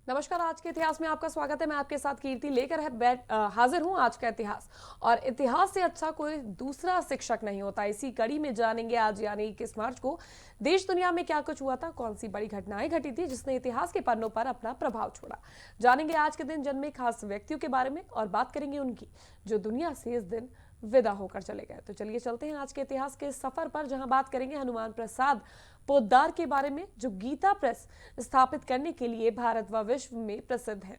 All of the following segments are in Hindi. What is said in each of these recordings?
नमस्कार। आज के इतिहास में आपका स्वागत है। मैं आपके साथ कीर्ति लेकर हाजिर हूं आज का इतिहास। और इतिहास से अच्छा कोई दूसरा शिक्षक नहीं होता। इसी कड़ी में जानेंगे आज यानी 21 मार्च को देश दुनिया में क्या कुछ हुआ था, कौन सी बड़ी घटनाएं घटी थी जिसने इतिहास के पन्नों पर अपना प्रभाव छोड़ा। जानेंगे आज के दिन जन्मे खास व्यक्तियों के बारे में और बात करेंगे उनकी जो दुनिया से इस दिन विदा होकर चले गए। तो चलिए चलते हैं आज के इतिहास के सफर पर, जहां बात करेंगे हनुमान प्रसाद पोद्दार के बारे में, जो गीता प्रेस स्थापित करने के लिए भारत व विश्व में प्रसिद्ध है।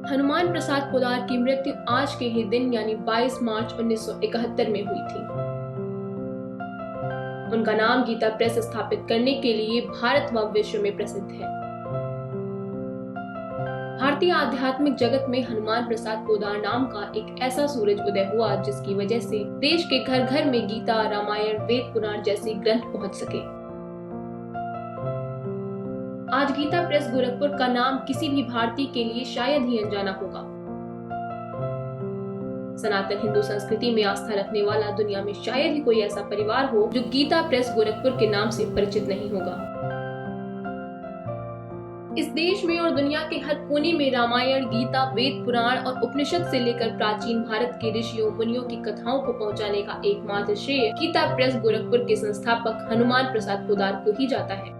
हनुमान प्रसाद पोद्दार की मृत्यु आज के ही दिन यानी 22 मार्च 1971 में हुई थी। उनका नाम गीता प्रेस स्थापित करने के लिए भारत व विश्व में प्रसिद्ध है। भारतीय आध्यात्मिक जगत में हनुमान प्रसाद पोद्दार नाम का एक ऐसा सूरज उदय हुआ जिसकी वजह से देश के घर घर में गीता, रामायण, वेद पुराण जैसे ग्रंथ पहुंच सके। आज गीता प्रेस गोरखपुर का नाम किसी भी भारतीय के लिए शायद ही अनजाना होगा। सनातन हिंदू संस्कृति में आस्था रखने वाला दुनिया में शायद ही कोई ऐसा परिवार हो जो गीता प्रेस गोरखपुर के नाम से परिचित नहीं होगा। इस देश में और दुनिया के हर कोने में रामायण, गीता, वेद पुराण और उपनिषद से लेकर प्राचीन भारत के ऋषियों मुनियों की कथाओं को पहुंचाने का एकमात्र श्रेय गीता प्रेस गोरखपुर के संस्थापक हनुमान प्रसाद पोद्दार को ही जाता है।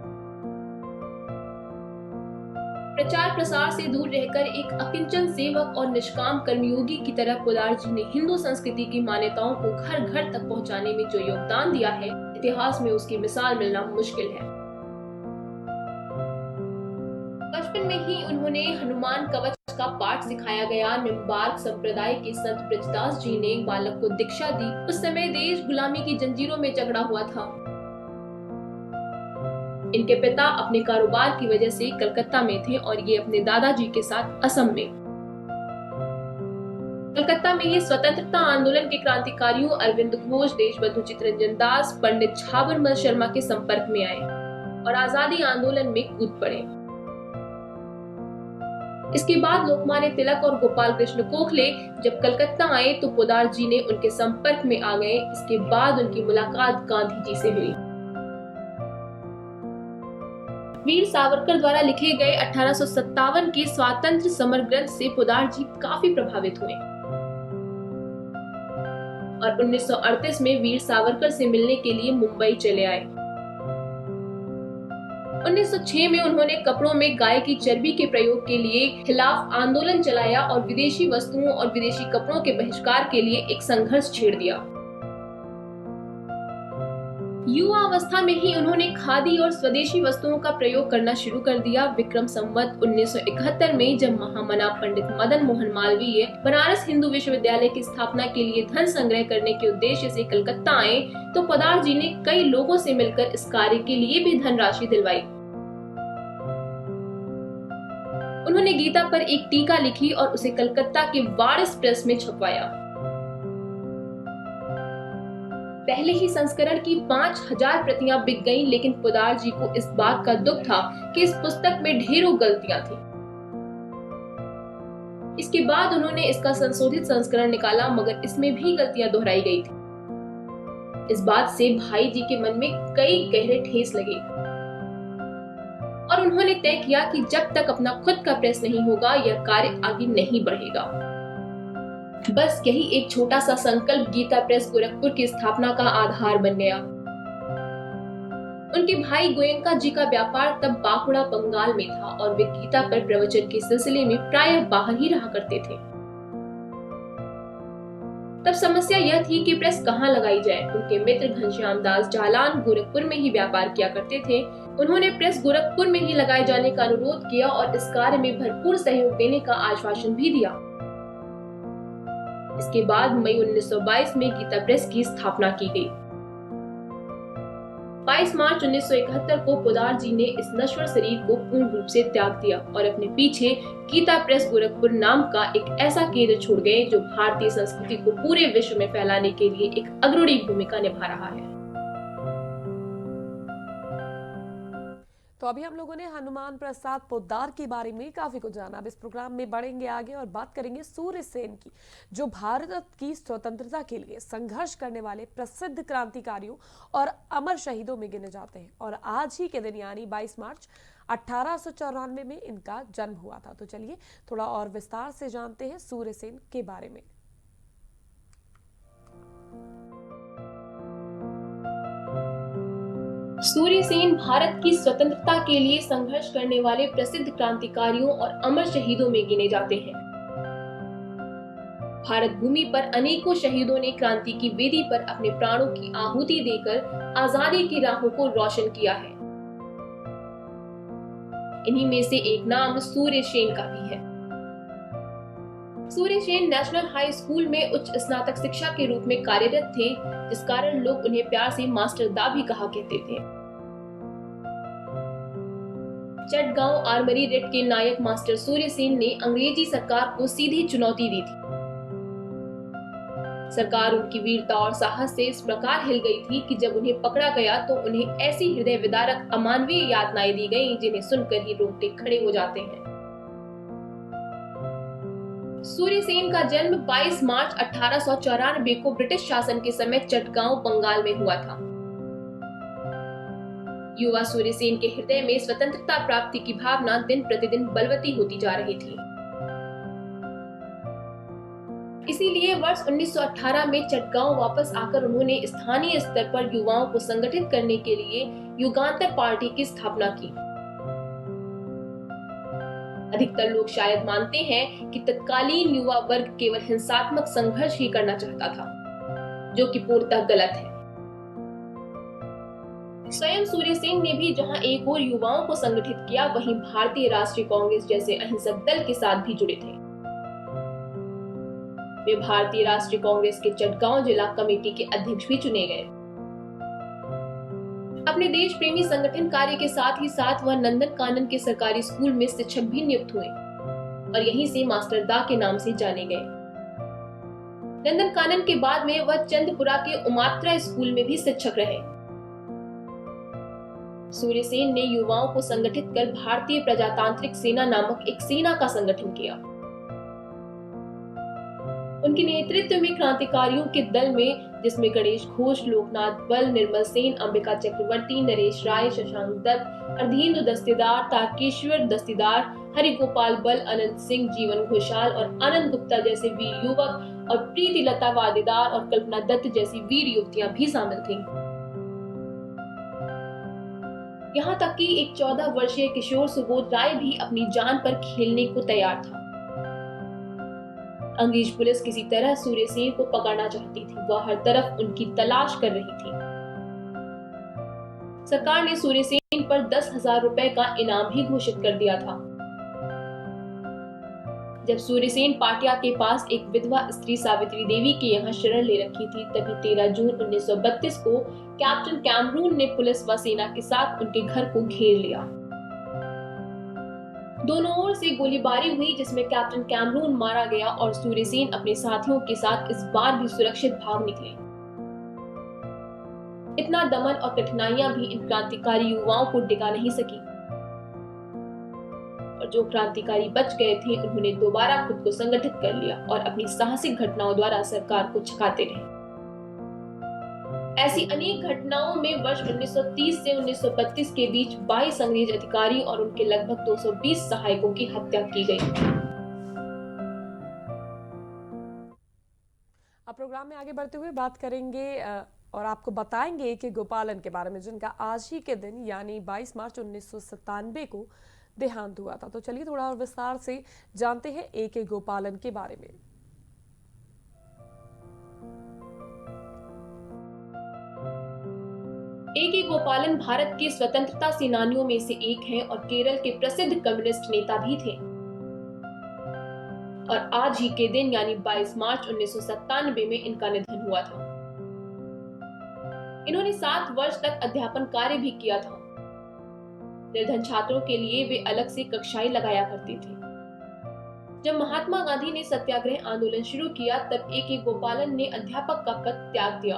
प्रचार प्रसार से दूर रहकर एक अकिंचन सेवक और निष्काम कर्मयोगी की तरह पोद्दार जी ने हिंदू संस्कृति की मान्यताओं को घर घर तक पहुंचाने में जो योगदान दिया है, इतिहास में उसकी मिसाल मिलना मुश्किल है। बचपन में ही उन्होंने हनुमान कवच का पाठ सिखाया गया। निम्बार्क संप्रदाय के संत ब्रजदास जी ने बालक को दीक्षा दी। उस समय देश गुलामी की जंजीरों में जकड़ा हुआ था। इनके पिता अपने कारोबार की वजह से कलकत्ता में थे और ये अपने दादाजी के साथ असम में। कलकत्ता में ये स्वतंत्रता आंदोलन के क्रांतिकारियों अरविंद घोष, देशबंधु चित्तरंजन दास, पंडित छाबरमल शर्मा के संपर्क में आए और आजादी आंदोलन में कूद पड़े। इसके बाद लोकमान्य तिलक और गोपाल कृष्ण गोखले जब कलकत्ता आए तो पोद्दार जी ने उनके संपर्क में आ गए। इसके बाद उनकी मुलाकात गांधी जी से हुई। वीर सावरकर द्वारा लिखे गए 1857 के स्वातंत्र समर ग्रंथ से पोद्दार जी काफी प्रभावित हुए और 1938 में वीर सावरकर से मिलने के लिए मुंबई चले आए। 1906 में उन्होंने कपड़ों में गाय की चर्बी के प्रयोग के लिए खिलाफ आंदोलन चलाया और विदेशी वस्तुओं और विदेशी कपड़ों के बहिष्कार के लिए एक संघर्ष छेड़ दिया। युवा अवस्था में ही उन्होंने खादी और स्वदेशी वस्तुओं का प्रयोग करना शुरू कर दिया। विक्रम संवत 1971 में जब महामना पंडित मदन मोहन मालवीय बनारस हिंदू विश्वविद्यालय की स्थापना के लिए धन संग्रह करने के उद्देश्य से कलकत्ता आए तो पोद्दार जी ने कई लोगों से मिलकर इस कार्य के लिए भी धनराशि दिलवाई। उन्होंने गीता पर एक टीका लिखी और उसे कलकत्ता के वारिस प्रेस में छपवाया। पहले ही संस्करण की 5000 प्रतियां बिक गईं, लेकिन पोद्दार जी को इस बात का दुख था कि इस पुस्तक में ढेरों गलतियां थीं। इसके बाद उन्होंने इसका संशोधित संस्करण निकाला, मगर इसमें भी गलतियां दोहराई गई थी। इस बात से भाई जी के मन में कई गहरे ठेस लगे और उन्होंने तय किया कि जब तक अपना खुद का प्रेस नहीं होगा यह कार्य आगे नहीं बढ़ेगा। बस यही एक छोटा सा संकल्प गीता प्रेस गोरखपुर की स्थापना का आधार बन गया। उनके भाई गोयंका जी का व्यापार तब बांकुड़ा बंगाल में था और वे गीता पर प्रवचन के सिलसिले में प्रायः बाहर ही रहा करते थे। तब समस्या यह थी कि प्रेस कहाँ लगाई जाए। उनके मित्र घनश्याम दास जालान गोरखपुर में ही व्यापार किया करते थे। उन्होंने प्रेस गोरखपुर में ही लगाए जाने का अनुरोध किया और इस कार्य में भरपूर सहयोग देने का आश्वासन भी दिया। इसके बाद मई 1922 में गीता प्रेस की स्थापना की गई। 22 मार्च 1971 को पोद्दार जी ने इस नश्वर शरीर को पूर्ण रूप से त्याग दिया और अपने पीछे गीता प्रेस गोरखपुर नाम का एक ऐसा केंद्र छोड़ गए जो भारतीय संस्कृति को पूरे विश्व में फैलाने के लिए एक अग्रणी भूमिका निभा रहा है। तो अभी हम लोगों ने हनुमान प्रसाद पोद्दार के बारे में काफी कुछ जाना। अब इस प्रोग्राम में बढ़ेंगे आगे और बात करेंगे सूर्य सेन की, जो भारत की स्वतंत्रता के लिए संघर्ष करने वाले प्रसिद्ध क्रांतिकारियों और अमर शहीदों में गिने जाते हैं। और आज ही के दिन यानी 22 मार्च 1894 में इनका जन्म हुआ था। तो चलिए थोड़ा और विस्तार से जानते हैं सूर्य सेन के बारे में। सूर्य सेन भारत की स्वतंत्रता के लिए संघर्ष करने वाले प्रसिद्ध क्रांतिकारियों और अमर शहीदों में गिने जाते हैं। भारत भूमि पर अनेकों शहीदों ने क्रांति की वेदी पर अपने प्राणों की आहुति देकर आजादी की राहों को रोशन किया है। इन्हीं में से एक नाम सूर्य सेन का भी है। Surya Sen national high school में उच्च स्नातक शिक्षा के रूप में कार्यरत थे, जिस कारण लोग उन्हें प्यार से मास्टर दा भी कहा करते थे। चटगांव आर्मरी रेड के नायक मास्टर सूर्य सेन ने अंग्रेजी सरकार को सीधी चुनौती दी थी। सरकार उनकी वीरता और साहस से इस प्रकार हिल गई थी कि जब उन्हें पकड़ा गया तो उन्हें ऐसी हृदय विदारक अमानवीय यातनाएं दी गईं, जिन्हें सुनकर ही रोंगटे खड़े हो जाते हैं। सूर्य सेन का जन्म 22 मार्च 1894 को ब्रिटिश शासन के समय चटगांव बंगाल में हुआ था। युवा सूर्य सेन के हृदय में स्वतंत्रता प्राप्ति की भावना दिन प्रतिदिन बलवती होती जा रही थी। इसीलिए वर्ष 1918 में चटगांव वापस आकर उन्होंने स्थानीय स्तर पर युवाओं को संगठित करने के लिए युगांतर पार्टी की स्थापना की। अधिकतर लोग शायद मानते हैं कि तत्कालीन युवा वर्ग केवल हिंसात्मक संघर्ष ही करना चाहता था, जो कि पूर्णतः गलत है। स्वयं सूर्य सेन ने भी जहां एक और युवाओं को संगठित किया, वहीं भारतीय राष्ट्रीय कांग्रेस जैसे अहिंसक दल के साथ भी जुड़े थे। वे भारतीय राष्ट्रीय कांग्रेस के चटगांव जिला कमेटी के अध्यक्ष भी चुने गए। अपने देश प्रेमी संगठन कार्य के साथ ही साथ वह नंदन कानन के सरकारी स्कूल में शिक्षक भी नियुक्त हुए और यहीं से मास्टर दा के नाम से जाने गए। नंदन कानन के बाद में वह चंदपुरा के उमात्रा स्कूल में भी शिक्षक रहे। सूर्य सेन ने युवाओं को संगठित कर भारतीय प्रजातांत्रिक सेना नामक एक सेना का संगठन किया। उनके नेतृत्व में क्रांतिकारियों के दल में, जिसमें गणेश घोष, लोकनाथ बल, निर्मल सेन, अंबिका चक्रवर्ती, नरेश राय, शशांक दत्त, अर्धेंदु दस्तीदार, तारकेश्वर दस्तीदार, हरिगोपाल बल, अनंत सिंह, जीवन घोषाल और आनंद गुप्ता जैसे वीर युवक और प्रीति लता वादेदार और कल्पना दत्त जैसी वीर युवतियां भी शामिल थीं। यहाँ तक कि एक 14 वर्षीय किशोर सुबोध राय भी अपनी जान पर खेलने को तैयार था। अंग्रेज पुलिस किसी तरह सूर्य सेन को पकड़ना चाहती थी। वह हर तरफ उनकी तलाश कर रही थी। सरकार ने सूर्य सेन पर 10,000 रुपए का इनाम भी घोषित कर दिया था। जब सूर्य सेन पाटिया के पास एक विधवा स्त्री सावित्री देवी के यहाँ शरण ले रखी थी, तभी 13 जून 1932 को कैप्टन कैमरून ने पुलिस व सेना के साथ उनके घर को घेर लिया। दोनों ओर से गोलीबारी हुई, जिसमें कैप्टन कैमरून मारा गया और सूर्य सेन अपने साथियों के साथ इस बार भी सुरक्षित भाग निकले। इतना दमन और कठिनाइयां भी इन क्रांतिकारी युवाओं को डिगा नहीं सकी और जो क्रांतिकारी बच गए थे, उन्होंने दोबारा खुद को संगठित कर लिया और अपनी साहसिक घटनाओं द्वारा सरकार को छकाते रहे। ऐसी अनेक घटनाओं में वर्ष 1930 से 1932 के बीच 22 अंग्रेज अधिकारी और उनके लगभग 220 सहायकों की हत्या की गई। अब प्रोग्राम में आगे बढ़ते हुए बात करेंगे और आपको बताएंगे ए के गोपालन के बारे में, जिनका आज ही के दिन यानी 22 मार्च 1997 को देहांत हुआ था। तो चलिए थोड़ा और विस्तार से जानते हैं ए के गोपालन के बारे में। ए के गोपालन भारत के स्वतंत्रता सेनानियों में से एक हैं और केरल के प्रसिद्ध कम्युनिस्ट नेता भी थे। और आज ही के दिन यानी 22 मार्च 1997 में इनका निधन हुआ था। इन्होंने 7 वर्ष तक अध्यापन कार्य भी किया था। निर्धन छात्रों के लिए वे अलग से कक्षाएं लगाया करती थी। जब महात्मा गांधी ने सत्याग्रह आंदोलन शुरू किया, तब ए के गोपालन ने अध्यापक का पद त्याग दिया।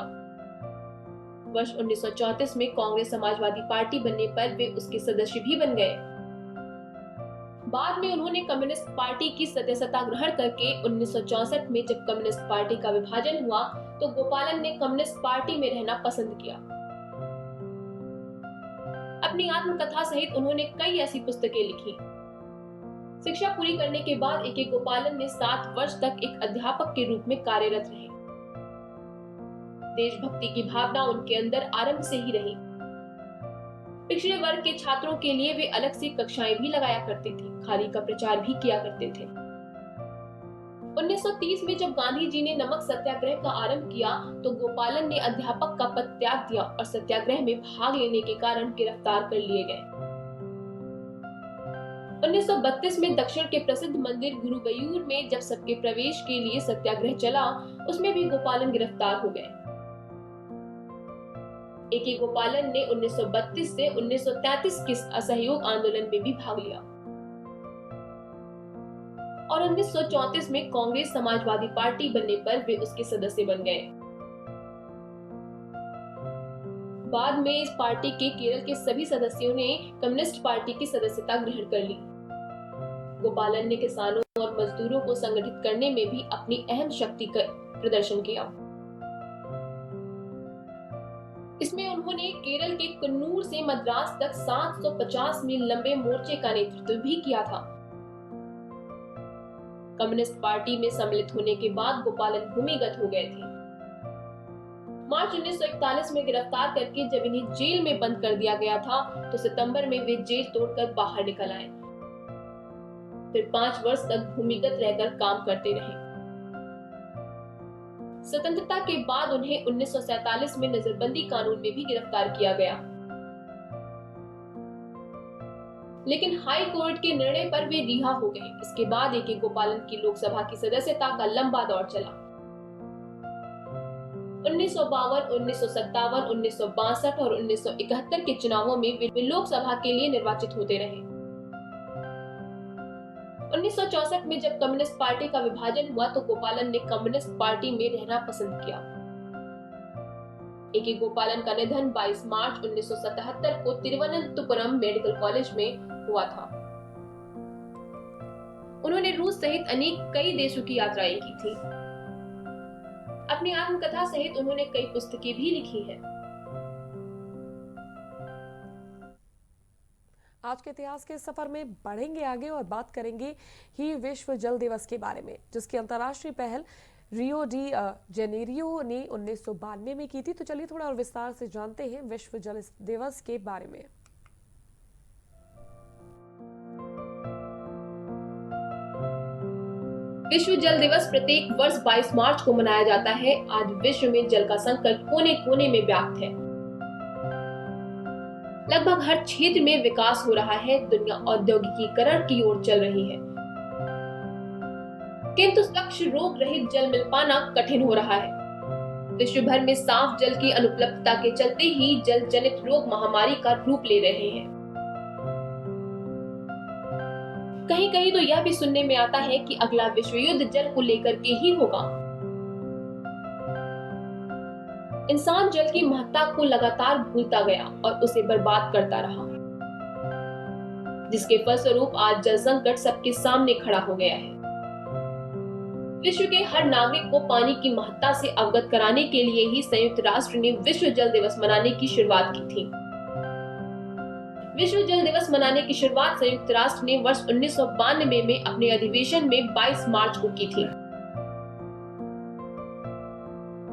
वर्ष 1934 में कांग्रेस समाजवादी पार्टी बनने पर वे उसके सदस्य भी बन गए। बाद में उन्होंने कम्युनिस्ट पार्टी की सदस्यता ग्रहण करके 1964 में जब कम्युनिस्ट पार्टी का विभाजन हुआ तो गोपालन ने कम्युनिस्ट पार्टी में रहना पसंद किया। अपनी आत्मकथा सहित उन्होंने कई ऐसी पुस्तकें लिखी। शिक्षा पूरी करने के बाद ए.के. गोपालन ने 7 वर्ष तक एक अध्यापक के रूप में कार्यरत रहे। देशभक्ति की भावना उनके अंदर आरंभ से ही रही। पिछड़े वर्ग के छात्रों के लिए वे अलग से कक्षाएं भी लगाया करते थे, खादी का प्रचार भी किया करते थे। 1930 में जब गांधी जी ने नमक सत्याग्रह का आरंभ किया तो गोपालन ने अध्यापक का पद त्याग दिया और सत्याग्रह में भाग लेने के कारण गिरफ्तार कर लिए गए। 1932 में दक्षिण के प्रसिद्ध मंदिर गुरुगयूर में जब सबके प्रवेश के लिए सत्याग्रह चला, उसमें भी गोपालन गिरफ्तार हो गए। ए.के. गोपालन ने 1932 से 1933 के असहयोग आंदोलन में भी भाग लिया और 1934 में कांग्रेस समाजवादी पार्टी बनने पर वे उसके सदस्य बन गए। बाद में इस पार्टी के केरल के सभी सदस्यों ने कम्युनिस्ट पार्टी की सदस्यता ग्रहण कर ली। गोपालन ने किसानों और मजदूरों को संगठित करने में भी अपनी अहम शक्ति का प्रदर्शन किया। इसमें उन्होंने केरल के कन्नूर से मद्रास तक 750 मील लंबे मोर्चे का नेतृत्व भी किया था। कम्युनिस्ट पार्टी में सम्मिलित होने के बाद गोपालन भूमिगत हो गए थे। मार्च 1941 में गिरफ्तार करके जब इन्हें जेल में बंद कर दिया गया था तो सितंबर में वे जेल तोड़कर बाहर निकल आए। फिर 5 वर्ष तक भूमिगत रहकर काम करते रहे। स्वतंत्रता के बाद उन्हें 1947 में नजरबंदी कानून में भी गिरफ्तार किया गया, लेकिन हाई कोर्ट के निर्णय पर वे रिहा हो गए। इसके बाद ए.के. गोपालन की लोकसभा की सदस्यता का लंबा दौर चला। 1952, 1957, 1962 और 1971 के चुनावों में वे लोकसभा के लिए निर्वाचित होते रहे। 1964 में जब कम्युनिस्ट पार्टी का विभाजन हुआ तो गोपालन ने कम्युनिस्ट पार्टी में रहना पसंद किया। ए.के. गोपालन का निधन 22 मार्च 1977 को तिरुवनंतपुरम मेडिकल कॉलेज में हुआ था। उन्होंने रूस सहित कई देशों की यात्राएं की थी। अपनी आत्मकथा सहित उन्होंने कई पुस्तकें भी लिखी हैं। आज के इतिहास के सफर में बढ़ेंगे आगे और बात करेंगे ही विश्व जल दिवस के बारे में, जिसकी अंतर्राष्ट्रीय पहल रियो डी जेनेरियो ने 1992 में की थी। तो चलिए थोड़ा और विस्तार से जानते हैं विश्व जल दिवस के बारे में। विश्व जल दिवस प्रत्येक वर्ष 22 मार्च को मनाया जाता है। आज विश्व में जल का संकट कोने कोने में व्याप्त है। लगभग हर क्षेत्र में विकास हो रहा है। दुनिया औद्योगिकीकरण की ओर चल रही है, किंतु स्वच्छ रोग रहित जल मिल पाना कठिन हो रहा है। विश्व भर में साफ जल की अनुपलब्धता के चलते ही जल जनित रोग महामारी का रूप ले रहे हैं। कहीं कहीं तो यह भी सुनने में आता है कि अगला विश्व युद्ध जल को लेकर के ही होगा। इंसान जल की महत्ता को लगातार भूलता गया और उसे बर्बाद करता रहा, जिसके फलस्वरूप आज जल संकट सबके सामने खड़ा हो गया है। विश्व के हर नागरिक को पानी की महत्ता से अवगत कराने के लिए ही संयुक्त राष्ट्र ने विश्व जल दिवस मनाने की शुरुआत की थी। विश्व जल दिवस मनाने की शुरुआत संयुक्त राष्ट्र ने वर्ष 1992 में अपने अधिवेशन में 22 मार्च को की थी।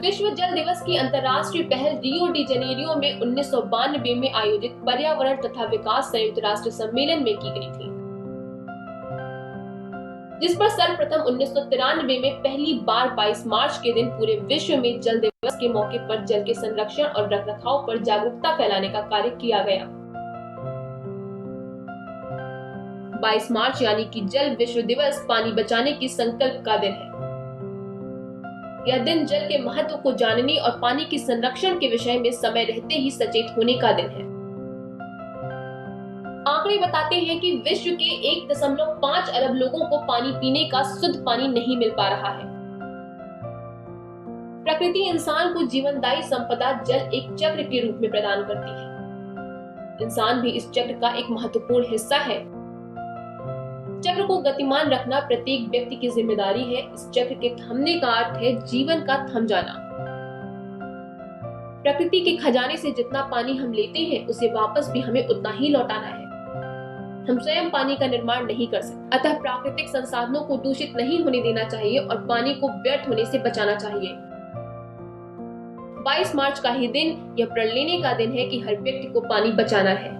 विश्व जल दिवस की अंतर्राष्ट्रीय पहल रियो डी जेनेरियो में 1992 में आयोजित पर्यावरण तथा विकास संयुक्त राष्ट्र सम्मेलन में की गई थी, जिस पर सर्वप्रथम 1993 में पहली बार 22 मार्च के दिन पूरे विश्व में जल दिवस के मौके पर जल के संरक्षण और रखरखाव पर जागरूकता फैलाने का कार्य किया गया। 22 मार्च यानी कि जल विश्व दिवस पानी बचाने की संकल्प का दिन है। यह दिन जल के महत्व को जानने और पानी के संरक्षण के विषय में समय रहते ही सचेत होने का दिन है। आंकड़े बताते हैं कि विश्व के 1.5 अरब लोगों को पानी पीने का शुद्ध पानी नहीं मिल पा रहा है। प्रकृति इंसान को जीवनदायी संपदा जल एक चक्र के रूप में प्रदान करती है। इंसान भी इस चक्र का एक महत्वपूर्ण हिस्सा है। चक्र को गतिमान रखना प्रत्येक व्यक्ति की जिम्मेदारी है। इस चक्र के थमने का अर्थ है जीवन का थम जाना। प्रकृति के खजाने से जितना पानी हम लेते हैं उसे वापस भी हमें उतना ही लौटाना है। हम स्वयं पानी का निर्माण नहीं कर सकते, अतः प्राकृतिक संसाधनों को दूषित नहीं होने देना चाहिए और पानी को व्यर्थ होने से बचाना चाहिए। 22 मार्च का ही दिन यह प्रण लेने का दिन है कि हर व्यक्ति को पानी बचाना है।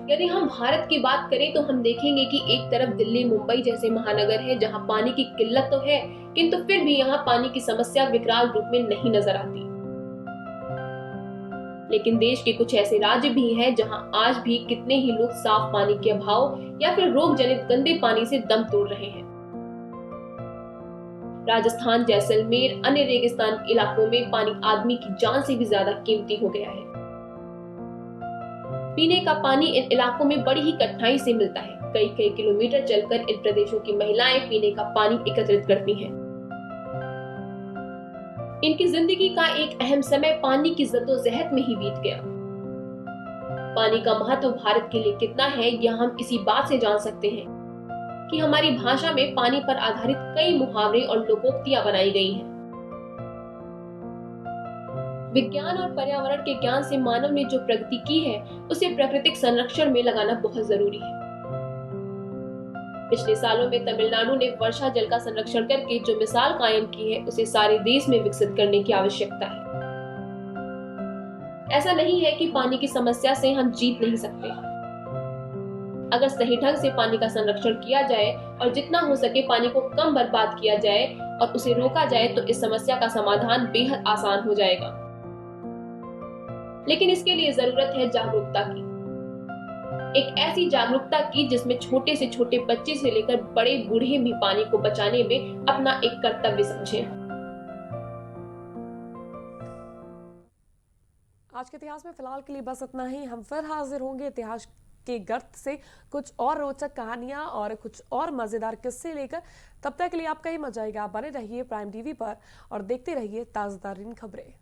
यदि हम भारत की बात करें तो हम देखेंगे कि एक तरफ दिल्ली, मुंबई जैसे महानगर है जहां पानी की किल्लत तो है, किंतु फिर भी यहां पानी की समस्या विकराल रूप में नहीं नजर आती। लेकिन देश के कुछ ऐसे राज्य भी हैं जहां आज भी कितने ही लोग साफ पानी के अभाव या फिर रोग जनित गंदे पानी से दम तोड़ रहे हैं। राजस्थान, जैसलमेर, अन्य रेगिस्तान इलाकों में पानी आदमी की जान से भी ज्यादा कीमती हो गया है। पीने का पानी इन इलाकों में बड़ी ही कठिनाई से मिलता है। कई किलोमीटर चलकर इन प्रदेशों की महिलाएं पीने का पानी एकत्रित करती हैं। इनकी जिंदगी का एक अहम समय पानी की जद्दोजहद में ही बीत गया। पानी का महत्व भारत के लिए कितना है यह हम इसी बात से जान सकते हैं कि हमारी भाषा में पानी पर आधारित कई मुहावरे और लोकोक्तियां बनाई गई हैं। विज्ञान और पर्यावरण के ज्ञान से मानव ने जो प्रगति की है उसे प्राकृतिक संरक्षण में लगाना बहुत जरूरी है। पिछले सालों में तमिलनाडु ने वर्षा जल का संरक्षण करके जो मिसाल कायम की है उसे सारे देश में विकसित करने की आवश्यकता है। ऐसा नहीं है कि पानी की समस्या से हम जीत नहीं सकते। अगर सही ढंग से पानी का संरक्षण किया जाए और जितना हो सके पानी को कम बर्बाद किया जाए और उसे रोका जाए तो इस समस्या का समाधान बेहद आसान हो जाएगा। लेकिन इसके लिए जरूरत है जागरूकता की, एक ऐसी जागरूकता की जिसमें छोटे से छोटे बच्चे से लेकर बड़े बूढ़े भी पानी को बचाने में अपना एक कर्तव्य समझें। आज के इतिहास में फिलहाल के लिए बस इतना ही। हम फिर हाजिर होंगे इतिहास के गर्त से कुछ और रोचक कहानियां और कुछ और मजेदार किस्से लेकर। तब तक के लिए आपका ही मजा आएगा। बने रहिए प्राइम टीवी पर और देखते रहिए ताज़ा तरीन खबरें।